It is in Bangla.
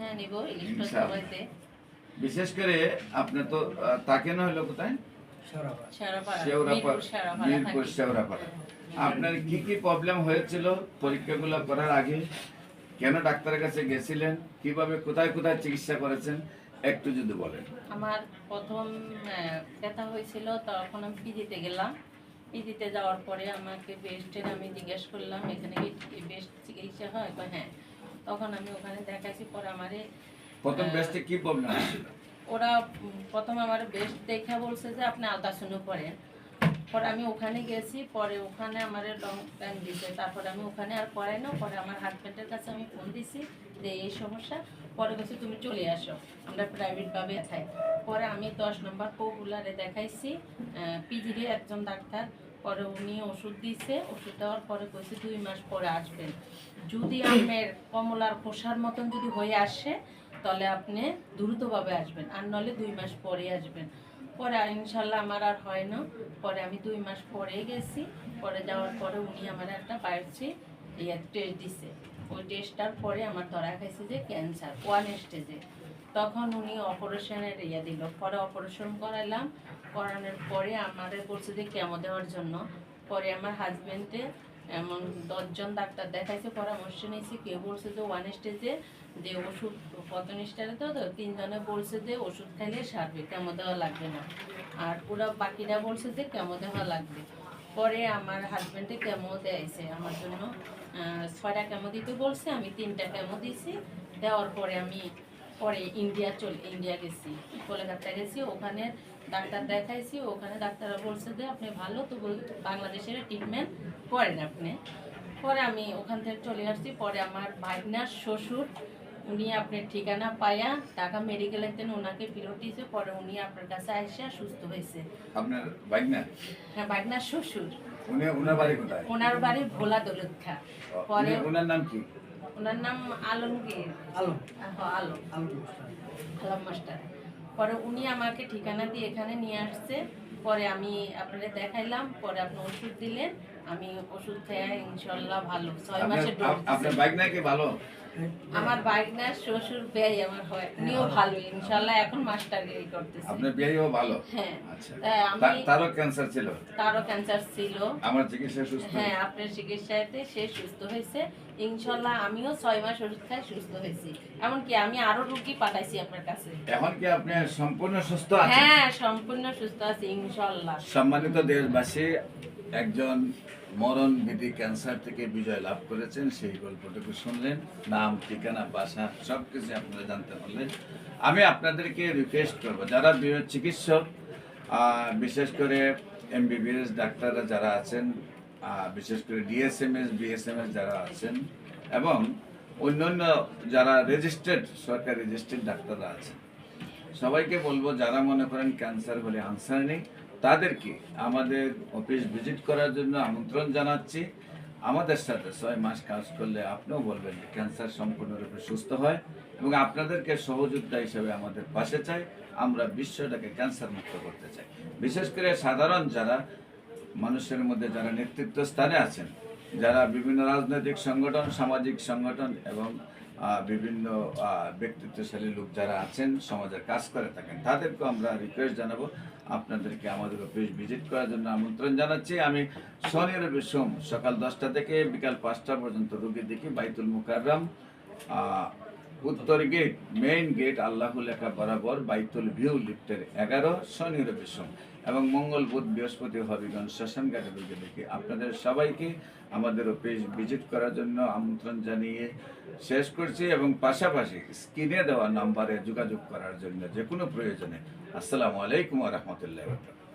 হ্যাঁ নিব ইলিশ মাছ ইনশাআল্লাহ। খাওয়াইতে। বিশেষ করে আপনি তো তাকে না হলো কোথায়? শেওড়াপাড়া, শেওড়াপাড়া, মিরপুর শেওড়াপাড়া মিরপুর থাকি। শেওড়াপাড়া। আপনার কি কি প্রবলেম হয়েছিল পরীক্ষাগুলো করার আগে? কেন ডাক্তারের কাছে গেছিলেন? কিভাবে কোথায় কোথায় চিকিৎসা করেছেন একটু যদি বলেন। আমার প্রথম ব্যথা হয়েছিল, তখন আমি পিজিতে গেলাম। পিজিতে যাওয়ার পরে আমাকে বেস্টের আমি জিজ্ঞেস করলাম এখানে কি বেস্ট চিকিৎসা হয়? কয় হ্যাঁ। তখন আমি ওখানে দেখাইছি, পরে আমারে প্রথম বেস্টে কি প্রবলেম হয়েছিল? ওরা প্রথম আমার বেস্ট দেখা বলছে যে আপনি আলট্রাসাউন্ড করেন। পরে আমি ওখানে গেছি, পরে ওখানে আমার লং টাইম দিছে, তারপরে আমি ওখানে আর করাই না। পরে আমার হাজব্যান্ডের কাছে আমি ফোন দিছি যে এই সমস্যা। পরে বলছে তুমি চলে আসো, আমরা প্রাইভেটভাবে দেখাই। পরে আমি 10 নম্বর পপুলারে দেখাইছি, পিজিরে একজন ডাক্তার। পরে উনি ওষুধ দিয়েছে, ওষুধ দেওয়ার পরে কইছে 2 মাস পরে আসবেন। যদি আপনার কমলার খোসার মতন যদি হয়ে আসে তাহলে আপনি দ্রুতভাবে আসবেন, আর নলে 2 মাস পরে আসবেন। পরে ইনশাল্লাহ আমার আর হয় না। পরে আমি 2 মাস পরে গেছি। পরে যাওয়ার পরে উনি আমার একটা বায়োপসি টেস্ট দিছে। ওই টেস্টটার পরে আমার ধরা খাইছে যে ক্যান্সার 1 স্টেজে। তখন উনি অপারেশনের দিল। পরে অপারেশন করাইলাম। করানোর পরে আমাদের বলছে যে কেমো দেওয়ার জন্য। পরে আমার হাজব্যান্ডে এমন 10 জন ডাক্তার দেখাইছে, পরামর্শ নিয়েছি। কেউ বলছে যে 1 স্টেজে যে ওষুধ, প্রথম স্টেজে তো 3 জনে বলছে যে ওষুধ খাইলে সারবে, কেমো দেওয়া লাগবে না। আর পুরো বাকিরা বলছে যে কেমো দেওয়া লাগবে। পরে আমার হাজব্যান্ডে কেমো দেয়ছে আমার জন্য, 6টা কেমো দিতে বলছে, আমি 3টা কেমো দিয়েছি। দেওয়ার পরে আমি পরে ইন্ডিয়া গেছি, কলকাতা গেছি। ওখানে ডাক্তার দেখাইছি। ওখানে ডাক্তাররা বলছে যে আপনি ভালো, তো বাংলাদেশের ট্রিটমেন্ট করেন আপনি। পরে আমি ওখান থেকে চলে আসছি। পরে আমার ভাগনার শ্বশুর, উনি আপনার ঠিকানা পায়া ঢাকা মেডিকেলের জন্য ওনাকে ফেরত দিয়েছে। পরে উনি আপনার কাছে আইসা সুস্থ হয়েছে। আপনার বাইকনা? হ্যাঁ, ভাগনার শ্বশুর। ওনার বাড়ি কোথায়? ওনার বাড়ি ভোলা দৌলতখা। পরে ওনার নাম কি? ওনার নাম আলমগীর। আলম মাস্টার। পরে উনি আমাকে ঠিকানা দিয়ে এখানে নিয়ে আসছে। পরে আমি আপনাদের দেখাইলাম। পরে আপনি ওষুধ দিলেন, আমি ওষুধ খেয়ে ইনশাল্লাহ ভালো। 6 মাসের ডোজ আপনার বাইকনা কি ভালো? আমার বাইকনার শ্বশুর ব্যয় আমার হয়, উনিও ভালো ইনশাল্লাহ, এখন মাস্টারগিরি করতেছে। আপনার বিয়েও ভালো? হ্যাঁ। আচ্ছা। আমি তারও ক্যান্সার ছিল? তারও ক্যান্সার ছিল। আমার চিকিৎসা সুস্থ? হ্যাঁ, আপনার চিকিৎসাতে সে সুস্থ হয়েছে ইনশাল্লাহ। আমিও 6 মাস ওষুধ খাই সুস্থ হয়েছি। এমনকি আমি আরো রোগী পাঠাইছি আপনার কাছে। এখন কি আপনি সম্পূর্ণ সুস্থ আছেন? হ্যাঁ, সম্পূর্ণ সুস্থ আছি ইনশাল্লাহ। সম্মানিত দেশবাসী, একজন মরণ বিধি ক্যান্সার থেকে বিজয় লাভ করেছেন, সেই গল্পটুকু শুনলেন। নাম, ঠিকানা, বাসা সবকিছু আপনারা জানতে পারলেন। আমি আপনাদেরকে রিকোয়েস্ট করব, যারা চিকিৎসক, বিশেষ করে এমবিবিএস ডাক্তাররা যারা আছেন, বিশেষ করে ডিএসএমএস, বিএসএমএস যারা আছেন, এবং অন্যান্য যারা রেজিস্টার্ড, সরকারি রেজিস্টার্ড ডাক্তাররা আছেন, সবাইকে বলবো যারা মনে করেন ক্যান্সার হলে আনসার নেই, তাদেরকে আমাদের অফিস ভিজিট করার জন্য আমন্ত্রণ জানাচ্ছি। আমাদের সাথে 6 মাস কাজ করলে আপনিও বলবেন যে ক্যান্সার সম্পূর্ণরূপে সুস্থ হয়, এবং আপনাদেরকে সহযোদ্ধা হিসেবে আমাদের পাশে চাই। আমরা বিশ্বটাকে ক্যান্সার মুক্ত করতে চাই। বিশেষ করে সাধারণ যারা মানুষের মধ্যে যারা নেতৃত্ব স্থানে আছেন, যারা বিভিন্ন রাজনৈতিক সংগঠন, সামাজিক সংগঠন এবং বিভিন্ন ব্যক্তিত্বশালী লোক যারা আছেন, সমাজের কাজ করে থাকেন, তাদেরকে আমরা রিকোয়েস্ট জানাবো আপনাদেরকে আমাদের অফিস ভিজিট করার জন্য আমন্ত্রণ জানাচ্ছি। আমি শনি রবি সোম সকাল 10টা থেকে বিকাল 5টা পর্যন্ত রোগী দেখি। বাইতুল মুকাররম, উত্তর গেট, মেইন গেট আল্লাহ লেখা বরাবর, বাইতুল ভিউ লিফটের 11, শনি রবি সোম, এবং মঙ্গল বুধ বৃহস্পতি হবিগঞ্জ শ্মশান ঘাটে রোগী দেখি। আপনাদের সবাইকে আমাদের অফিস ভিজিট করার জন্য আমন্ত্রণ জানিয়ে শেষ করছি, এবং পাশাপাশি স্ক্রিনে দেওয়া নাম্বারে যোগাযোগ করার জন্য যে কোনো প্রয়োজনে। আসসালামু আলাইকুম ওয়া রাহমাতুল্লাহি ওয়া বারাকাতুহু।